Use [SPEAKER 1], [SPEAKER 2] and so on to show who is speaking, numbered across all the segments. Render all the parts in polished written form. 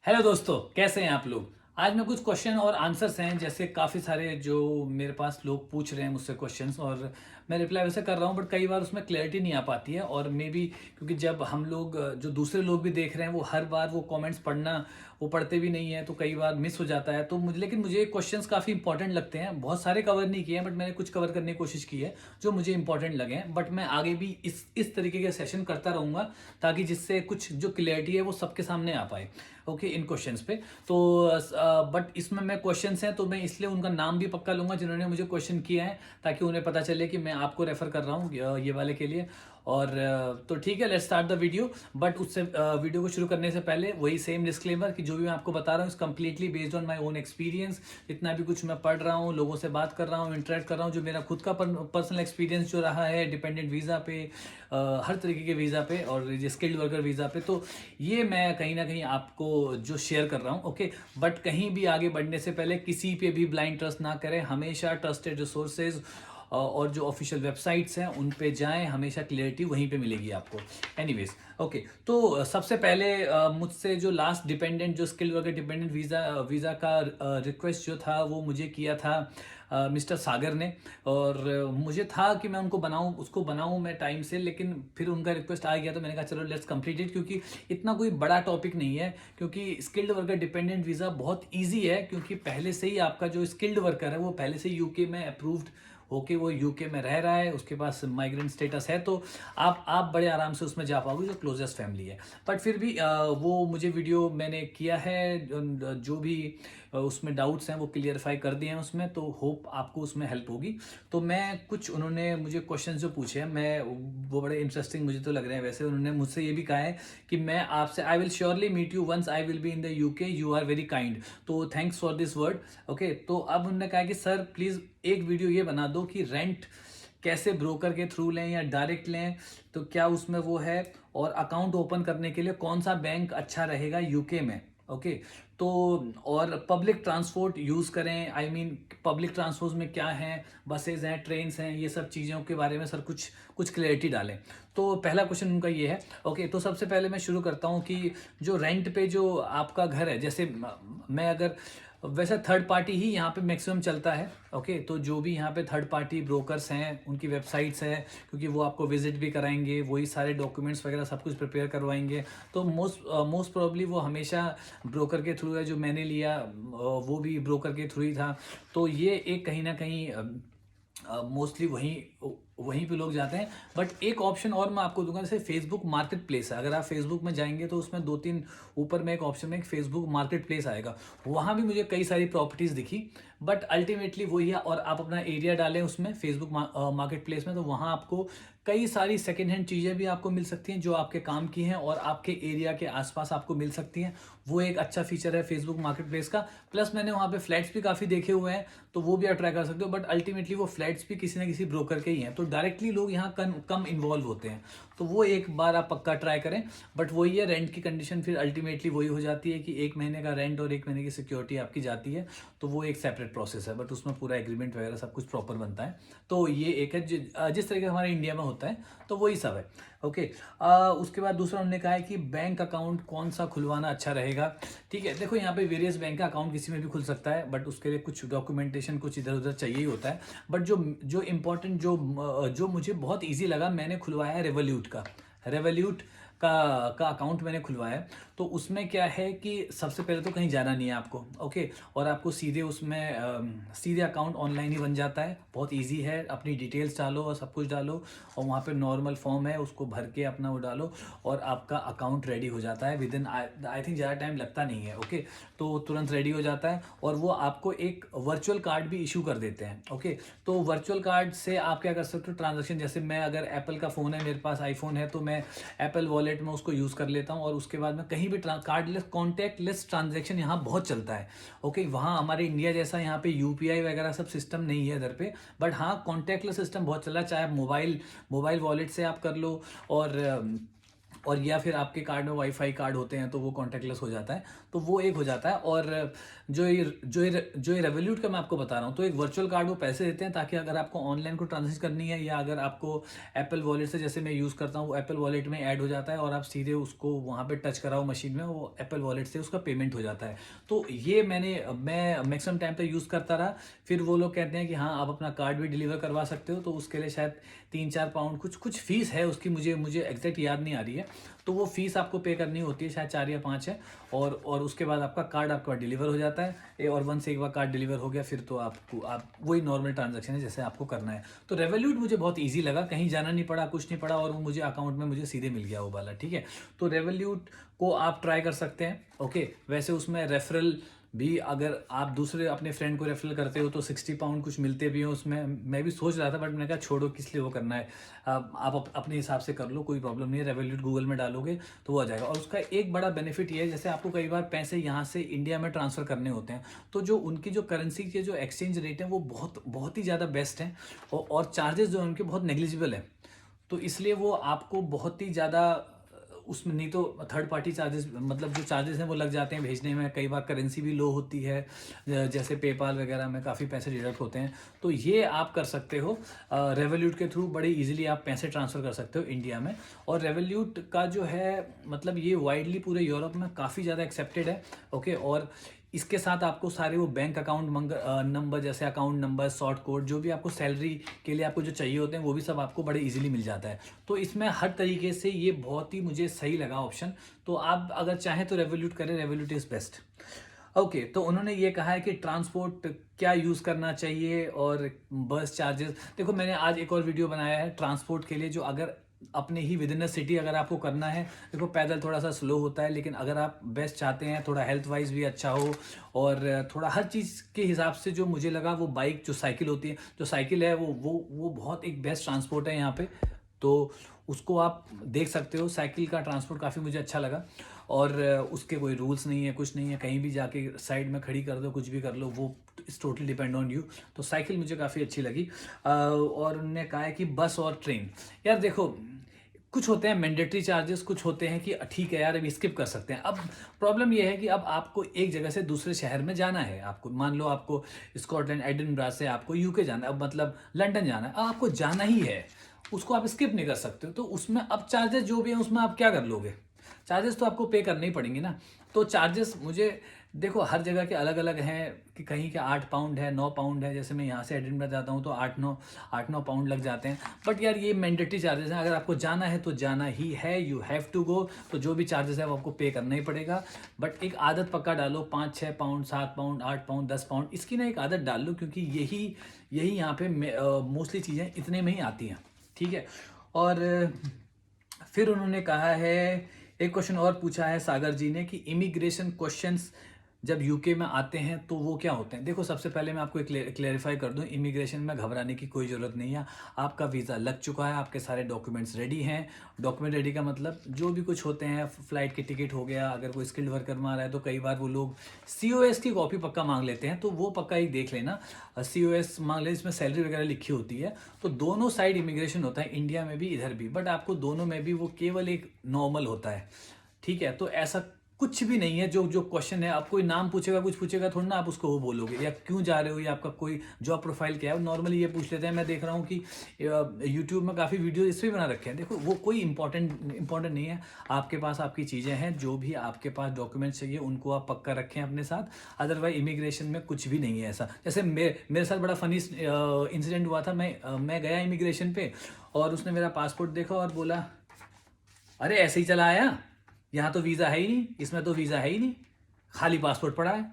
[SPEAKER 1] Hello दोस्तों, कैसे हैं आप लोग। आज मैं कुछ क्वेश्चन और आंसर्स हैं, जैसे काफ़ी सारे जो मेरे पास लोग पूछ रहे हैं मुझसे क्वेश्चंस, और मैं रिप्लाई वैसे कर रहा हूँ, बट कई बार उसमें क्लैरिटी नहीं आ पाती है। और मे बी क्योंकि जब हम लोग जो दूसरे लोग भी देख रहे हैं वो हर बार वो कमेंट्स पढ़ना वो पढ़ते भी नहीं है, तो कई बार मिस हो जाता है। तो मुझे लेकिन मुझे क्वेश्चंस काफ़ी इंपॉर्टेंट लगते हैं। बहुत सारे कवर नहीं किए हैं, बट मैंने कुछ कवर करने की कोशिश की है जो मुझे इंपॉर्टेंट लगे हैं। बट मैं आगे भी इस तरीके के सेशन करता रहूँगा, ताकि जिससे कुछ जो क्लियरिटी है वो सबके सामने आ पाए। ओके, इन क्वेश्चंस पे। तो बट इसमें मैं क्वेश्चंस हैं तो मैं इसलिए उनका नाम भी पक्का लूंगा जिन्होंने मुझे क्वेश्चन किया है, ताकि उन्हें पता चले कि मैं आपको रेफर कर रहा हूँ ये वाले के लिए। और तो ठीक है, let's start the video. But उससे वीडियो को शुरू करने से पहले वही सेम डिस्क्लेमर कि जो भी मैं आपको बता रहा हूँ इस completely based on my own experience. जितना भी कुछ मैं पढ़ रहा हूँ, लोगों से बात कर रहा हूँ, इंटरेक्ट कर रहा हूँ, जो मेरा खुद का पर्सनल एक्सपीरियंस जो रहा है डिपेंडेंट वीज़ा पे, हर तरीके के वीज़ा पे और ये स्किल्ड वर्कर वीज़ा पे, तो ये मैं कहीं ना कहीं आपको जो शेयर कर रहा हूँ। ओके, बट कहीं भी आगे बढ़ने से पहले किसी पे भी ब्लाइंड ट्रस्ट ना करें। हमेशा ट्रस्टेड रिसोर्सेज और जो ऑफिशियल वेबसाइट्स हैं उन पे जाएं, हमेशा क्लियरिटी वहीं पे मिलेगी आपको। एनीवेज, ओके, तो सबसे पहले मुझसे जो लास्ट डिपेंडेंट जो स्किल्ड वर्कर डिपेंडेंट वीज़ा का रिक्वेस्ट जो था वो मुझे किया था मिस्टर सागर ने। और मुझे था कि मैं उसको बनाऊं मैं टाइम से, लेकिन फिर उनका रिक्वेस्ट आ गया तो मैंने कहा चलो लेट्स कंप्लीट इट, क्योंकि इतना कोई बड़ा टॉपिक नहीं है। क्योंकि स्किल्ड वर्कर डिपेंडेंट वीज़ा बहुत ईजी है, क्योंकि पहले से ही आपका जो स्किल्ड वर्कर है वो पहले से यूके में अप्रूव्ड होके वो यूके में रह रहा है, उसके पास माइग्रेंट स्टेटस है, तो आप बड़े आराम से उसमें जा पाओगे जो क्लोजेस्ट फैमिली है। बट फिर भी वो मुझे वीडियो मैंने किया है, जो भी उसमें डाउट्स हैं वो क्लियरिफाई कर दिए हैं उसमें, तो होप आपको उसमें हेल्प होगी। तो मैं कुछ उन्होंने मुझे क्वेश्चन जो पूछे हैं, मैं वो बड़े इंटरेस्टिंग मुझे तो लग रहे हैं। वैसे उन्होंने मुझसे ये भी कहा है कि मैं आपसे I will surely meet you once I will be in the UK, you are very kind, तो thanks for this word. Okay, तो अब उन्होंने कहा कि सर प्लीज़ एक वीडियो ये बना दो कि रेंट कैसे ब्रोकर के थ्रू लें या डायरेक्ट लें, तो क्या उसमें वो है, और अकाउंट ओपन करने के लिए कौन सा बैंक अच्छा रहेगा यूके में। ओके, तो और पब्लिक ट्रांसपोर्ट यूज़ करें, आई मीन पब्लिक ट्रांसपोर्ट में क्या है, बसेज हैं, ट्रेन्स हैं, ये सब चीज़ों के बारे में सर कुछ कुछ क्लैरिटी डालें। तो पहला क्वेश्चन उनका ये है। ओके, तो सबसे पहले मैं शुरू करता हूँ कि जो रेंट पे जो आपका घर है, जैसे मैं अगर वैसे थर्ड पार्टी ही यहाँ पे मैक्सिमम चलता है। ओके, तो जो भी यहाँ पे थर्ड पार्टी ब्रोकर्स हैं उनकी वेबसाइट्स हैं, क्योंकि वो आपको विजिट भी कराएंगे, वही सारे डॉक्यूमेंट्स वगैरह सब कुछ प्रिपेयर करवाएंगे। तो मोस्ट प्रोबेबली वो हमेशा ब्रोकर के थ्रू है। जो मैंने लिया वो भी ब्रोकर के थ्रू ही था। तो ये एक कहीं ना कहीं मोस्टली वहीं वहीं पे लोग जाते हैं। बट एक ऑप्शन और मैं आपको दूंगा, जैसे फेसबुक मार्केट प्लेस है। अगर आप फेसबुक में जाएंगे तो उसमें दो तीन ऊपर में एक ऑप्शन में एक फेसबुक मार्केट प्लेस आएगा, वहाँ भी मुझे कई सारी प्रॉपर्टीज़ दिखी। बट अल्टीमेटली वही है, और आप अपना एरिया डालें उसमें फेसबुक मार्केट प्लेस में, तो वहाँ आपको कई सारी सेकेंड हैंड चीज़ें भी आपको मिल सकती हैं जो आपके काम की हैं और आपके एरिया के आसपास आपको मिल सकती हैं। वो एक अच्छा फीचर है फेसबुक मार्केट प्लेस का। प्लस मैंने वहाँ पे फ्लैट्स भी काफ़ी देखे हुए हैं, तो वो भी आप ट्राई कर सकते हो। बट अल्टीमेटली वो फ्लैट्स भी किसी ना किसी ब्रोकर के ही हैं, तो डायरेक्टली लोग यहाँ कम इन्वॉल्व होते हैं। तो वो एक बार आप पक्का ट्राई करें। बट वही है, रेंट की कंडीशन फिर अल्टीमेटली वही हो जाती है कि एक महीने का रेंट और एक महीने की सिक्योरिटी आपकी जाती है, तो वो एक सेपरेट प्रोसेस है। बट उसमें पूरा एग्रीमेंट वगैरह सब कुछ प्रॉपर बनता है। तो ये एक है जिस तरीके से हमारे इंडिया में होता है, तो वही सब है। ओके, उसके बाद दूसरा उन्होंने कहा है कि बैंक अकाउंट कौन सा खुलवाना अच्छा रहेगा। ठीक है, देखो यहाँ पे वेरियस बैंक का अकाउंट किसी में भी खुल सकता है, बट उसके लिए कुछ डॉक्यूमेंटेशन कुछ इधर उधर चाहिए ही होता है। बट जो जो इम्पोर्टेंट जो मुझे बहुत ईजी लगा, मैंने खुलवाया है रेवोल्यूट का। रेवोल्यूट का अकाउंट मैंने खुलवाया है। तो उसमें क्या है कि सबसे पहले तो कहीं जाना नहीं है आपको। ओके, और आपको सीधे उसमें सीधे अकाउंट ऑनलाइन ही बन जाता है। बहुत इजी है, अपनी डिटेल्स डालो और सब कुछ डालो, और वहाँ पे नॉर्मल फॉर्म है उसको भर के अपना वो डालो, और आपका अकाउंट रेडी हो जाता है विद इन आई थिंक ज़्यादा टाइम लगता नहीं है। ओके, तो तुरंत रेडी हो जाता है, और वो आपको एक वर्चुअल कार्ड भी इशू कर देते हैं। ओके, तो वर्चुअल कार्ड से आप क्या कर सकते हो, ट्रांजेक्शन, जैसे मैं अगर एप्पल का फ़ोन है, मेरे पास आईफोन है, तो मैं एप्पल वॉलेट में उसको यूज़ कर लेता हूँ, और उसके बाद में कहीं भी कार्डलेस कॉन्टैक्टलेस ट्रांजैक्शन यहाँ बहुत चलता है। ओके, वहाँ हमारे इंडिया जैसा यहाँ पे यूपीआई वगैरह सब सिस्टम नहीं है इधर पे, बट हाँ कॉन्टैक्टलेस सिस्टम बहुत चल रहा है। चाहे आप मोबाइल मोबाइल वॉलेट से आप कर लो, और और या फिर आपके कार्ड में वाईफाई कार्ड होते हैं तो वो कॉन्टैक्टलेस हो जाता है, तो वो एक हो जाता है। और जो ये रेवोल्यूट का मैं आपको बता रहा हूँ, तो एक वर्चुअल कार्ड वो पैसे देते हैं ताकि अगर आपको ऑनलाइन को ट्रांजेक्शन करनी है या अगर आपको एप्पल वॉलेट से, जैसे मैं यूज़ करता हूँ, वो एप्पल वॉलेट में ऐड हो जाता है और आप सीधे उसको वहाँ पे टच कराओ मशीन में, वो एप्पल वॉलेट से उसका पेमेंट हो जाता है। तो ये मैं मैक्सिमम टाइम तक यूज़ करता रहा। फिर वो लोग कहते हैं कि हाँ आप अपना कार्ड भी डिलीवर करवा सकते हो, तो उसके लिए शायद 3-4 पाउंड कुछ फीस है उसकी, मुझे एग्जैक्ट याद नहीं आ रही है। तो वो फीस आपको पे करनी होती है, शायद 4 या 5 है। और उसके बाद आपका कार्ड आपका डिलीवर हो जाता है। और वंस एक बार कार्ड डिलीवर हो गया फिर तो आप वही नॉर्मल ट्रांजैक्शन है जैसे आपको करना है। तो रेवोल्यूट मुझे बहुत ईजी लगा, कहीं जाना नहीं पड़ा, कुछ नहीं पड़ा, और वो मुझे अकाउंट में मुझे सीधे मिल गया वो वाला। ठीक है, तो रेवोल्यूट को आप ट्राई कर सकते हैं। ओके, वैसे उसमें रेफरल भी, अगर आप दूसरे अपने फ्रेंड को रेफरल करते हो तो 60 पाउंड कुछ मिलते भी हो उसमें। मैं भी सोच रहा था बट मैंने कहा छोड़ो, किस लिए वो करना है, आप अपने हिसाब से कर लो, कोई प्रॉब्लम नहीं है। रेवोल्यूट गूगल में डालोगे तो वो आ जाएगा। और उसका एक बड़ा बेनिफिट ये है, जैसे आपको कई बार पैसे यहाँ से इंडिया में ट्रांसफ़र करने होते हैं, तो जो उनकी जो करेंसी के जो एक्सचेंज रेट है वो बहुत बहुत ही ज़्यादा बेस्ट हैं, और चार्जेस जो है उनके बहुत नेग्लिजिबल है। तो इसलिए वो आपको बहुत ही ज़्यादा उसमें, नहीं तो थर्ड पार्टी चार्जेस, मतलब जो चार्जेस हैं वो लग जाते हैं भेजने में, कई बार करेंसी भी लो होती है, जैसे पेपाल वगैरह में काफ़ी पैसे डिडक्ट होते हैं। तो ये आप कर सकते हो रेवोल्यूट के थ्रू, बड़े इजीली आप पैसे ट्रांसफ़र कर सकते हो इंडिया में। और रेवोल्यूट का जो है, मतलब ये वाइडली पूरे यूरोप में काफ़ी ज़्यादा एक्सेप्टेड है। ओके, और इसके साथ आपको सारे वो बैंक अकाउंट नंबर, जैसे अकाउंट नंबर, शॉर्ट कोड, जो भी आपको सैलरी के लिए आपको जो चाहिए होते हैं वो भी सब आपको बड़े इजीली मिल जाता है। तो इसमें हर तरीके से ये बहुत ही मुझे सही लगा ऑप्शन। तो आप अगर चाहें तो रेवोल्यूट करें, रेवोल्यूट इज़ बेस्ट। ओके, तो उन्होंने ये कहा है कि ट्रांसपोर्ट क्या यूज़ करना चाहिए और बस चार्जेस। देखो, मैंने आज एक और वीडियो बनाया है ट्रांसपोर्ट के लिए, जो अगर अपने ही विद इन अ सिटी अगर आपको करना है, देखो पैदल थोड़ा सा स्लो होता है, लेकिन अगर आप बेस्ट चाहते हैं, थोड़ा हेल्थ वाइज भी अच्छा हो और थोड़ा हर चीज़ के हिसाब से, जो मुझे लगा वो बाइक, जो साइकिल होती है, जो साइकिल है वो बहुत एक बेस्ट ट्रांसपोर्ट है यहाँ पे। तो उसको आप देख सकते हो, साइकिल का ट्रांसपोर्ट काफ़ी मुझे अच्छा लगा। और उसके कोई रूल्स नहीं है, कुछ नहीं है, कहीं भी जाके साइड में खड़ी कर दो, कुछ भी कर लो, वो it's totally depend on you. तो साइकिल मुझे काफ़ी अच्छी लगी। और उन्होंने कहा है कि बस और ट्रेन, यार देखो, कुछ होते हैं मैंडेटरी चार्जेस, कुछ होते हैं कि ठीक है यार अभी स्किप कर सकते हैं। अब प्रॉब्लम यह है कि अब आपको एक जगह से दूसरे शहर में जाना है, आपको मान लो आपको स्कॉटलैंड एडिनबरा से आपको यूके जाना है, अब मतलब लंदन जाना है, अब आपको जाना ही है, उसको आप स्किप नहीं कर सकते हो। तो उसमें अब चार्जेस जो भी हैं उसमें आप क्या कर लोगे, चार्जेस तो आपको पे करने ही पड़ेंगे ना। तो चार्जेस मुझे, देखो हर जगह के अलग अलग हैं, कि कहीं के 8 पाउंड है, 9 पाउंड है, जैसे मैं यहाँ से एडिनबरा जाता हूँ तो 8-9 पाउंड लग जाते हैं। बट यार ये मैंडेटरी चार्जेस हैं, अगर आपको जाना है तो जाना ही है, यू हैव टू गो। तो जो भी चार्जेस है वो आपको पे करना ही पड़ेगा। बट एक आदत पक्का डालो, 5-6 पाउंड, 7 पाउंड, 8 पाउंड, 10 पाउंड, इसकी ना एक आदत डाल लो, क्योंकि यही यहाँ पे मोस्टली चीज़ें इतने में ही आती हैं। ठीक है, और फिर उन्होंने कहा है, एक क्वेश्चन और पूछा है सागर जी ने, कि इमिग्रेशन क्वेश्चंस जब यूके में आते हैं तो वो क्या होते हैं। देखो, सबसे पहले मैं आपको एक क्लेरिफाई कर दूं, इमिग्रेशन में घबराने की कोई ज़रूरत नहीं है। आपका वीज़ा लग चुका है, आपके सारे डॉक्यूमेंट्स रेडी हैं। डॉक्यूमेंट रेडी का मतलब जो भी कुछ होते हैं, फ़्लाइट की टिकट हो गया, अगर कोई स्किल्ड वर्कर में आ रहा है तो कई बार वो लोग COS की कॉपी पक्का मांग लेते हैं, तो वो पक्का ही देख लेना। COS मांग ले, इसमें सैलरी वगैरह लिखी होती है। तो दोनों साइड इमिग्रेशन होता है, इंडिया में भी इधर भी, बट आपको दोनों में भी वो केवल एक नॉर्मल होता है। ठीक है, तो ऐसा कुछ भी नहीं है। जो क्वेश्चन है, आप कोई नाम पूछेगा, कुछ पूछेगा, थोड़ा ना आप उसको वो बोलोगे, या क्यों जा रहे हो, या आपका कोई जॉब प्रोफाइल क्या है, नॉर्मली ये पूछ लेते हैं। मैं देख रहा हूँ कि यूट्यूब में काफ़ी वीडियो इस पर बना रखे हैं। देखो, वो कोई इंपॉर्टेंट नहीं है। आपके पास आपकी चीज़ें हैं, जो भी आपके पास डॉक्यूमेंट्स चाहिए उनको आप पक्का रखें अपने साथ। अदरवाइज इमिग्रेशन में कुछ भी नहीं है ऐसा। जैसे मेरे साथ बड़ा फनी इंसिडेंट हुआ था। मैं गया इमिग्रेशन पे, और उसने मेरा पासपोर्ट देखा और बोला, अरे ऐसे ही चला आया, यहाँ तो वीज़ा है ही नहीं, इसमें तो वीज़ा है ही नहीं, खाली पासपोर्ट पड़ा है।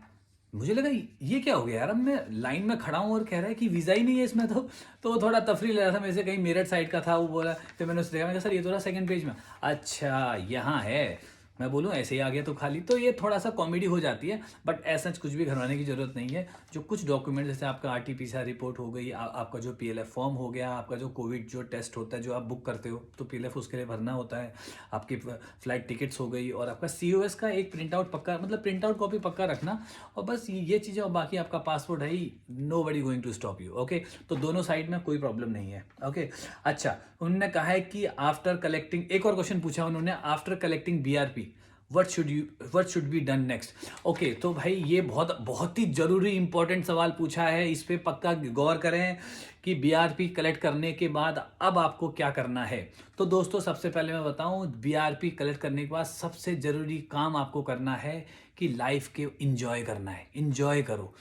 [SPEAKER 1] मुझे लगा ये क्या हो गया यार, अब मैं लाइन में खड़ा हूँ और कह रहा है कि वीज़ा ही नहीं है इसमें। तो वो थोड़ा तफरी ले रहा था मेरे से, कहीं मेरठ साइड का था वो, बोला। फिर मैंने उससे देखा, मैंने कहा सर ये तो रहा सेकंड पेज में। अच्छा यहाँ है। मैं बोलूँ ऐसे ही आ गया तो खाली, तो ये थोड़ा सा कॉमेडी हो जाती है, बट ऐसा कुछ भी घबराने की जरूरत नहीं है। जो कुछ डॉक्यूमेंट जैसे आपका आरटीपीसीआर रिपोर्ट हो गई, आपका जो पीएलएफ फॉर्म हो गया, आपका जो कोविड जो टेस्ट होता है जो आप बुक करते हो तो पीएलएफ उसके लिए भरना होता है, आपकी फ्लाइट टिकट्स हो गई, और आपका सीओएस का एक प्रिंट आउट पक्का, मतलब प्रिंट आउट कॉपी पक्का रखना, और बस ये चीज़ें, और बाकी आपका पासपोर्ट है ही, nobody going to stop you. Okay, तो दोनों साइड में कोई प्रॉब्लम नहीं है। ओके, अच्छा, उन्होंने कहा है कि आफ्टर कलेक्टिंग, एक और क्वेश्चन पूछा उन्होंने, after collecting BRP what should be done next. Okay, तो भाई ये बहुत बहुत ही जरूरी इंपॉर्टेंट सवाल पूछा है, इस पे पक्का गौर करें कि बीआरपी कलेक्ट करने के बाद अब आपको क्या करना है। तो दोस्तों सबसे पहले मैं बताऊं, बीआरपी कलेक्ट करने के बाद सबसे जरूरी काम आपको करना है कि लाइफ के इंजॉय करना है, इंजॉय करो।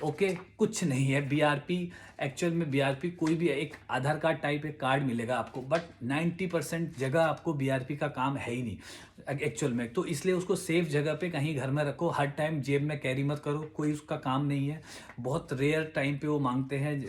[SPEAKER 1] ओके, कुछ नहीं है बीआरपी, एक्चुअल में बीआरपी कोई भी एक आधार कार्ड टाइप एक कार्ड मिलेगा आपको, बट 90% जगह आपको बीआरपी का काम है ही नहीं एक्चुअल में, तो इसलिए उसको सेफ जगह पे कहीं घर में रखो, हर टाइम जेब में कैरी मत करो, कोई उसका काम नहीं है। बहुत रेयर टाइम पे वो मांगते हैं,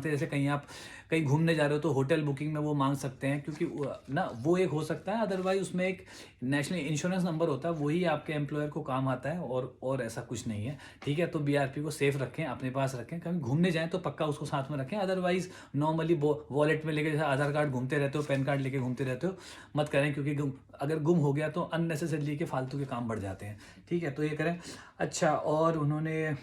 [SPEAKER 1] जैसे कहीं आप कहीं घूमने जा रहे हो तो होटल बुकिंग में वो मांग सकते हैं, क्योंकि ना वो एक हो सकता है, अदरवाइज उसमें एक नेशनल इंश्योरेंस नंबर होता है, वही आपके एम्प्लॉयर को काम आता है, और ऐसा कुछ नहीं है। ठीक है, तो बीआरपी को सेफ रखें, अपने पास रखें, कहीं घूमने जाएं तो पक्का उसको साथ में रखें, अदरवाइज नॉर्मली वॉलेट में लेके, जैसे आधार कार्ड घूमते रहते हो, पैन कार्ड लेके घूमते रहते हो, मत करें, क्योंकि अगर गुम हो गया तो अननेसेसरली के फालतू के काम बढ़ जाते हैं। ठीक है, तो ये करें। अच्छा, और उन्होंने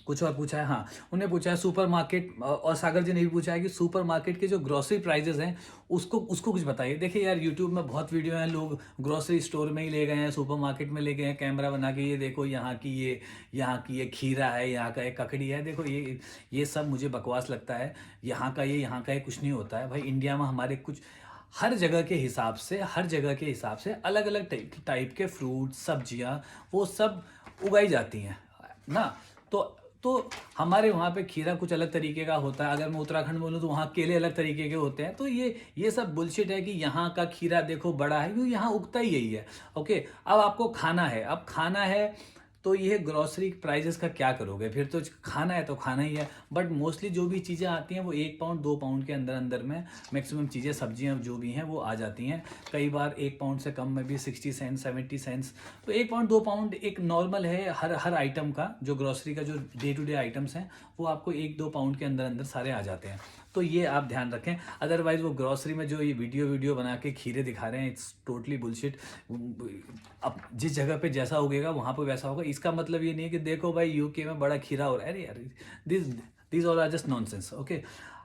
[SPEAKER 1] कुछ और पूछा है, हाँ, उन्हें पूछा है सुपरमार्केट, और सागर जी ने भी पूछा है कि सुपरमार्केट के जो ग्रोसरी प्राइजेस हैं उसको कुछ बताइए। देखिए यार, यूट्यूब में बहुत वीडियो हैं, लोग ग्रोसरी स्टोर में ही ले गए हैं, सुपरमार्केट में ले गए हैं, कैमरा बना के, ये देखो यहाँ की ये खीरा है, यहाँ का एक ककड़ी है, देखो ये सब मुझे बकवास लगता है। यहाँ का ये कुछ नहीं होता है भाई। इंडिया में हमारे कुछ हर जगह के हिसाब से अलग अलग टाइप के फ्रूट, सब्जियां, वो सब उगाई जाती हैं ना। तो हमारे वहाँ पे खीरा कुछ अलग तरीके का होता है, अगर मैं उत्तराखंड बोलूँ तो वहाँ केले अलग तरीके के होते हैं। तो ये सब बुलशिट है कि यहाँ का खीरा देखो बड़ा है, क्योंकि यहाँ उगता ही यही है। ओके, अब आपको खाना है, तो ये ग्रोसरी प्राइजेस का क्या करोगे फिर? तो खाना है तो खाना ही है, बट मोस्टली जो भी चीज़ें आती हैं वो 1 पाउंड 2 पाउंड के अंदर में मैक्सिमम चीज़ें, सब्जियां जो भी हैं वो आ जाती हैं। कई बार 1 पाउंड से कम में भी 60 सेंट्स 70 सेंट्स, तो 1 पाउंड 2 पाउंड एक नॉर्मल है हर आइटम का। जो ग्रोसरी का जो डे टू डे आइटम्स हैं वो आपको 1-2 पाउंड के अंदर सारे आ जाते हैं। तो ये आप ध्यान रखें, अदरवाइज वो ग्रोसरी में जो ये वीडियो बना के खीरे दिखा रहे हैं, इट्स टोटली बुलशिट। अब जिस जगह पे जैसा उगेगा वहां पे वैसा होगा, इसका मतलब ये नहीं है कि देखो भाई यूके में बड़ा खीरा हो रहा है, अरे यार, this all are just nonsense. Okay,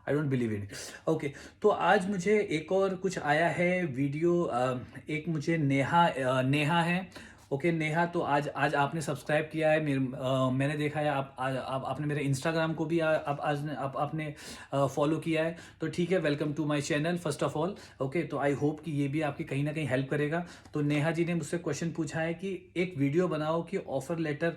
[SPEAKER 1] I don't believe in. Okay, तो आज मुझे एक और कुछ आया है वीडियो, एक मुझे नेहा है। ओके नेहा, तो आज आपने सब्सक्राइब किया है, मैंने देखा है आप आपने मेरे इंस्टाग्राम को भी आपने फॉलो किया है, तो ठीक है, welcome to my channel first of all. Okay, तो आई होप कि ये भी आपकी कहीं ना कहीं हेल्प करेगा। तो नेहा जी ने मुझसे क्वेश्चन पूछा है कि एक वीडियो बनाओ कि ऑफर लेटर,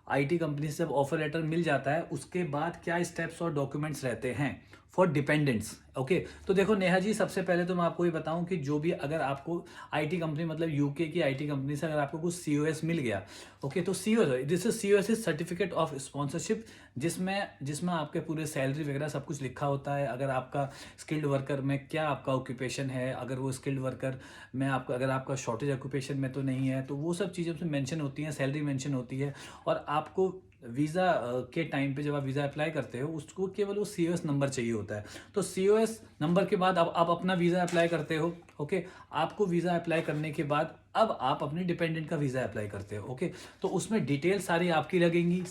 [SPEAKER 1] आईटी कंपनी से जब ऑफर लेटर मिल जाता है उसके बाद क्या स्टेप्स और डॉक्यूमेंट्स रहते हैं फॉर डिपेंडेंट्स। ओके, तो देखो नेहा जी, सबसे पहले तो मैं आपको ये बताऊं कि जो भी, अगर आपको आईटी कंपनी, मतलब यूके की आईटी कंपनी से अगर आपको कुछ सीओएस मिल गया, ओके, तो COS, this is COS is certificate of sponsorship, जिसमें आपके पूरे सैलरी वगैरह सब कुछ लिखा होता है। अगर आपका स्किल्ड वर्कर में क्या आपका ऑक्यूपेशन है, अगर वो स्किल्ड वर्कर में आपका, अगर आपका शॉर्टेज ऑक्यूपेशन में तो नहीं है, तो वो सब चीज़ें उसमें मेंशन होती हैं, सैलरी मेंशन होती है। और आपको वीज़ा के टाइम पे जब आप वीज़ा अप्लाई करते हो उसको केवल वो सीओएस नंबर चाहिए होता है। तो सीओएस नंबर के बाद अब आप अपना वीज़ा अप्लाई करते हो। ओके, आपको वीज़ा अप्लाई करने के बाद अब आप अपने डिपेंडेंट का वीज़ा अप्लाई करते हो। ओके, तो उसमें डिटेल सारी आपकी लगेंगी,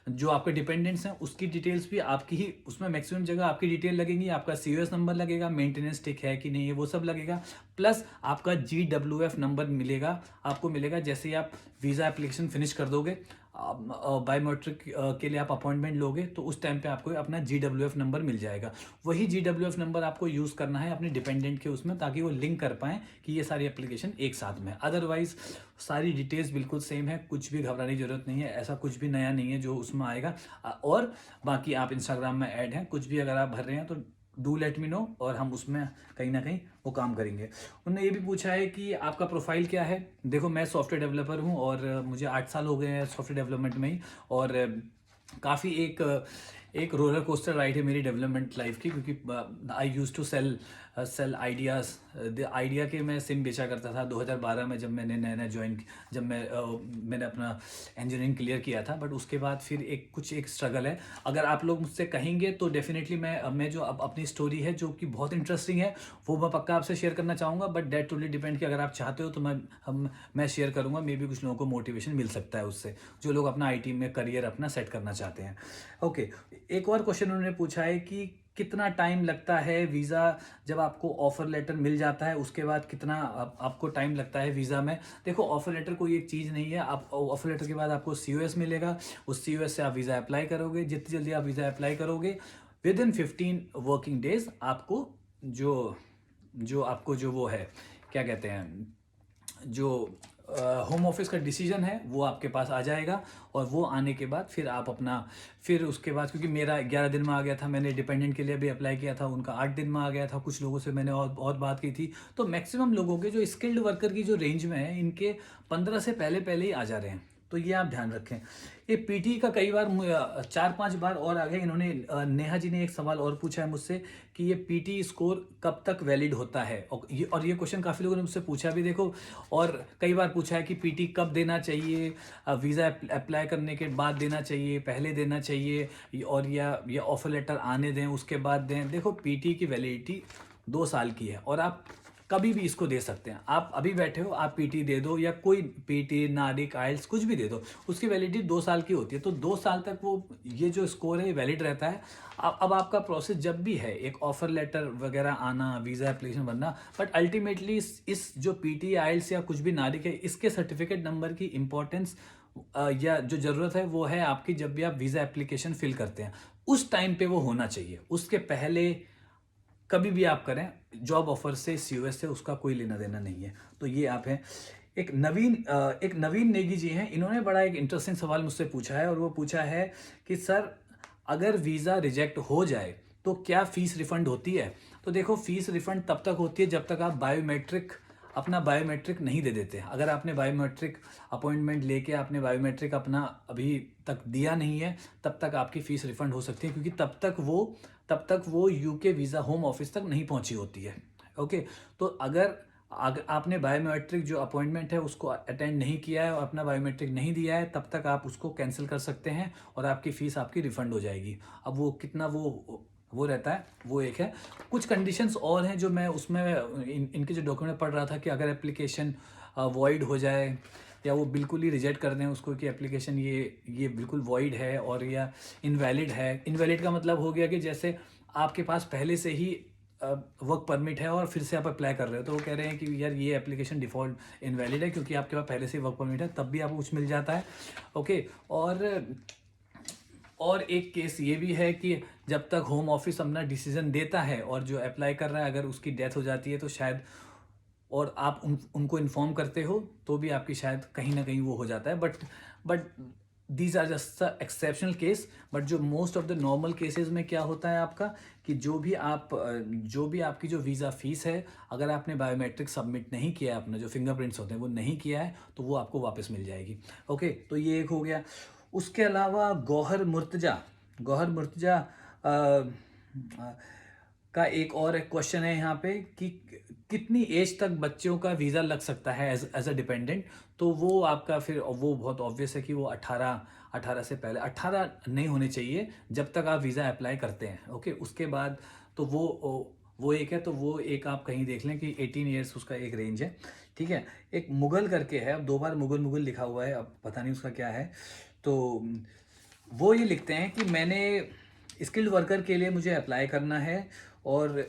[SPEAKER 1] जो आपके डिपेंडेंट्स हैं उसकी डिटेल्स भी आपकी ही, उसमें मैक्सिमम जगह आपकी डिटेल लगेंगी, आपका सीओएस नंबर लगेगा, मेंटेनेंस टिक है कि नहीं है वो सब लगेगा, प्लस आपका GWF नंबर मिलेगा, आपको मिलेगा जैसे ही आप वीज़ा एप्लीकेशन फिनिश कर दोगे, बायोमेट्रिक के लिए आप अपॉइंटमेंट लोगे, तो उस टाइम पे आपको अपना GWF नंबर मिल जाएगा। वही GWF नंबर आपको यूज़ करना है अपने डिपेंडेंट के उसमें, ताकि वो लिंक कर पाएँ कि ये सारी एप्लीकेशन एक साथ में। अदरवाइज सारी डिटेल्स बिल्कुल सेम है, कुछ भी घबराने की जरूरत नहीं है, ऐसा कुछ भी नया नहीं है जो उसमें आएगा। और बाकी आप इंस्टाग्राम में ऐड हैं, कुछ भी अगर आप भर रहे हैं तो डू लेट मी नो, और हम उसमें कहीं ना कहीं वो काम करेंगे। उन्होंने ये भी पूछा है कि आपका प्रोफाइल क्या है। देखो, मैं सॉफ्टवेयर डेवलपर हूँ और मुझे 8 साल हो गए हैं सॉफ्टवेयर डेवलपमेंट में ही, और काफ़ी एक रोलर कोस्टर राइड है मेरी डेवलपमेंट लाइफ की, क्योंकि I use to sell ideas. Idea के मैं सिम बेचा करता था 2012 में, जब मैंने नया नया ज्वाइन, जब मैंने अपना इंजीनियरिंग क्लियर किया था। बट उसके बाद फिर एक स्ट्रगल है। अगर आप लोग मुझसे कहेंगे तो डेफिनेटली मैं जो अपनी स्टोरी है जो कि बहुत इंटरेस्टिंग है वो मैं पक्का आपसे शेयर करना चाहूँगा। बट डेट टोटली डिपेंड कि अगर आप चाहते हो तो मैं शेयर करूँगा। मे बी कुछ लोगों को मोटिवेशन मिल सकता है उससे, जो लोग अपना आईटी में करियर अपना सेट करना चाहते हैं। ओके, एक और क्वेश्चन उन्होंने पूछा है कि कितना टाइम लगता है वीज़ा, जब आपको ऑफर लेटर मिल जाता है उसके बाद कितना आपको टाइम लगता है वीज़ा में। देखो, ऑफर लेटर कोई एक चीज़ नहीं है। आप ऑफर लेटर के बाद आपको COS मिलेगा, उस COS से आप वीज़ा अप्लाई करोगे। जितनी जल्दी आप वीज़ा अप्लाई करोगे, विद इन 15 वर्किंग डेज आपको जो वो है, क्या कहते हैं, जो होम ऑफिस का डिसीजन है वो आपके पास आ जाएगा। और वो आने के बाद फिर उसके बाद, क्योंकि मेरा 11 दिन में आ गया था, मैंने डिपेंडेंट के लिए भी अप्लाई किया था, उनका 8 दिन में आ गया था। कुछ लोगों से मैंने और बात की थी, तो मैक्सिमम लोगों के जो स्किल्ड वर्कर की जो रेंज में है, इनके 15 से पहले ही आ जा रहे हैं। तो ये आप ध्यान रखें। ये पीटी का कई बार 4-5 बार और आ गए। इन्होंने नेहा जी ने एक सवाल और पूछा है मुझसे कि ये पीटी स्कोर कब तक वैलिड होता है, और ये क्वेश्चन काफ़ी लोगों ने मुझसे पूछा भी, देखो। और कई बार पूछा है कि पीटी कब देना चाहिए, वीज़ा अप्लाई करने के बाद देना चाहिए, पहले देना चाहिए, और या ऑफर लेटर आने दें उसके बाद दें। देखो, पीटी की वैलिडिटी 2 साल की है, और आप कभी भी इसको दे सकते हैं। आप अभी बैठे हो, आप पीटी दे दो, या कोई पीटी, नारिक, आइल्स कुछ भी दे दो, उसकी वैलिडिटी 2 साल की होती है। तो 2 साल तक वो ये जो स्कोर है वैलिड रहता है। अब आपका प्रोसेस जब भी है, एक ऑफर लेटर वगैरह आना, वीज़ा एप्लीकेशन बनना, बट अल्टीमेटली इस जो पीटी, आइल्स या कुछ भी नारिक है, इसके सर्टिफिकेट नंबर की इंपॉर्टेंस या जो ज़रूरत है वो है आपकी, जब भी आप वीज़ा एप्लीकेशन फिल करते हैं उस टाइम पे वो होना चाहिए। उसके पहले कभी भी आप करें, जॉब ऑफर से, COS से उसका कोई लेना देना नहीं है। तो ये आप हैं। एक नवीन नेगी जी हैं, इन्होंने बड़ा एक इंटरेस्टिंग सवाल मुझसे पूछा है, और वो पूछा है कि सर, अगर वीज़ा रिजेक्ट हो जाए तो क्या फ़ीस रिफ़ंड होती है। तो देखो, फ़ीस रिफ़ंड तब तक होती है जब तक आप अपना बायोमेट्रिक नहीं दे देते। अगर आपने बायोमेट्रिक अपॉइंटमेंट लेके आपने बायोमेट्रिक अपना अभी तक दिया नहीं है, तब तक आपकी फ़ीस रिफ़ंड हो सकती है, क्योंकि तब तक वो UK वीज़ा होम ऑफिस तक नहीं पहुंची होती है। ओके, तो अगर आपने बायोमेट्रिक जो अपॉइंटमेंट है उसको अटेंड नहीं किया है और अपना बायोमेट्रिक नहीं दिया है, तब तक आप उसको कैंसिल कर सकते हैं और आपकी फ़ीस आपकी रिफ़ंड हो जाएगी। अब वो कितना वो रहता है, वो एक है। कुछ कंडीशंस और हैं जो मैं उसमें इनके जो डॉक्यूमेंट पढ़ रहा था, कि अगर एप्लीकेशन वॉइड हो जाए, या वो बिल्कुल ही रिजेक्ट कर दें उसको, कि एप्लीकेशन ये बिल्कुल वॉइड है, और या इनवैलिड है। इनवैलिड का मतलब हो गया कि जैसे आपके पास पहले से ही वर्क परमिट है और फिर से आप अप्लाई कर रहे हो, तो वो कह रहे हैं कि यार ये एप्लीकेशन डिफ़ॉल्ट इनवैलिड है, क्योंकि आपके पास पहले से ही वर्क परमिट है, तब भी आपको कुछ मिल जाता है। ओके, और एक केस ये भी है कि जब तक होम ऑफिस अपना डिसीजन देता है और जो अप्लाई कर रहा है अगर उसकी डेथ हो जाती है, तो शायद, और आप उनको इन्फॉर्म करते हो तो भी आपकी शायद कहीं ना कहीं वो हो जाता है। But these are just exceptional case. But जो most of the normal cases में क्या होता है आपका, कि जो भी आपकी जो वीज़ा फीस है, अगर आपने बायोमेट्रिक सबमिट नहीं किया है, अपना जो फिंगरप्रिंट्स होते हैं वो नहीं किया है, तो वो आपको वापस मिल जाएगी। ओके, तो ये एक हो गया। उसके अलावा गौहर मुर्तजा का एक और एक क्वेश्चन है यहाँ पे, कि कितनी एज तक बच्चों का वीज़ा लग सकता है एज अ डिपेंडेंट। तो वो आपका फिर वो बहुत ऑब्वियस है कि वो 18 से पहले 18 नहीं होने चाहिए जब तक आप वीज़ा अप्लाई करते हैं। ओके, उसके बाद तो वो एक है, तो वो एक आप कहीं देख लें कि 18 ईयर्स उसका एक रेंज है। ठीक है, एक मुगल करके है, अब 2 बार मुगल लिखा हुआ है, अब पता नहीं उसका क्या है। तो वो ये लिखते हैं कि मैंने स्किल्ड वर्कर के लिए मुझे अप्लाई करना है, और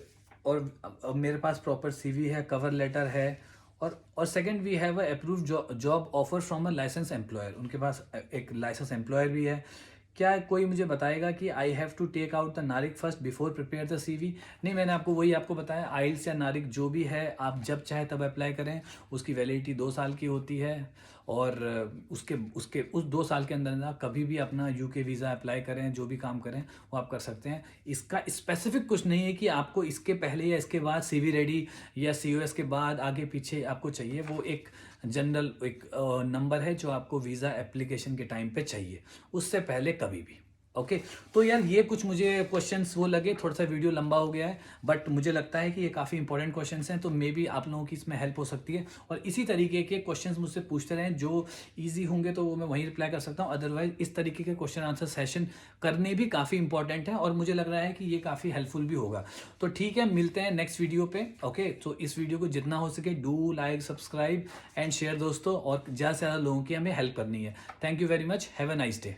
[SPEAKER 1] और मेरे पास प्रॉपर CV है, कवर लेटर है, और second we have approve job offer from a license employer. उनके पास एक लाइसेंस एम्प्लॉयर भी है। क्या कोई मुझे बताएगा कि I have to take out the नारिक first before prepare the CV। नहीं, मैंने आपको बताया, आइल्स या नारिक जो भी है, आप जब चाहे तब अप्लाई करें। उसकी वैलिडिटी 2 साल की होती है, और उस 2 साल के अंदर ना कभी भी अपना UK वीज़ा अप्लाई करें, जो भी काम करें वो आप कर सकते हैं। इसका स्पेसिफिक कुछ नहीं है कि आपको इसके पहले या इसके बाद CV रेडी, या COS के बाद आगे पीछे आपको चाहिए। वो एक जनरल एक नंबर है जो आपको वीज़ा एप्लीकेशन के टाइम पे चाहिए, उससे पहले कभी भी। ओके तो यार ये कुछ मुझे क्वेश्चंस वो लगे, थोड़ा सा वीडियो लंबा हो गया है, बट मुझे लगता है कि ये काफ़ी इंपॉर्टेंट क्वेश्चंस हैं, तो मे बी आप लोगों की इसमें हेल्प हो सकती है। और इसी तरीके के क्वेश्चंस मुझसे पूछते रहें, जो इजी होंगे तो वो मैं वहीं रिप्लाई कर सकता हूँ, अदरवाइज इस तरीके के क्वेश्चन आंसर सेशन करने भी काफ़ी इंपॉर्टेंट है और मुझे लग रहा है कि ये काफ़ी हेल्पफुल भी होगा। तो ठीक है, मिलते हैं नेक्स्ट वीडियो पे। ओके तो इस वीडियो को जितना हो सके do like subscribe and share दोस्तों, और ज़्यादा से ज़्यादा लोगों की हमें हेल्प करनी है। Thank you very much, have a nice day.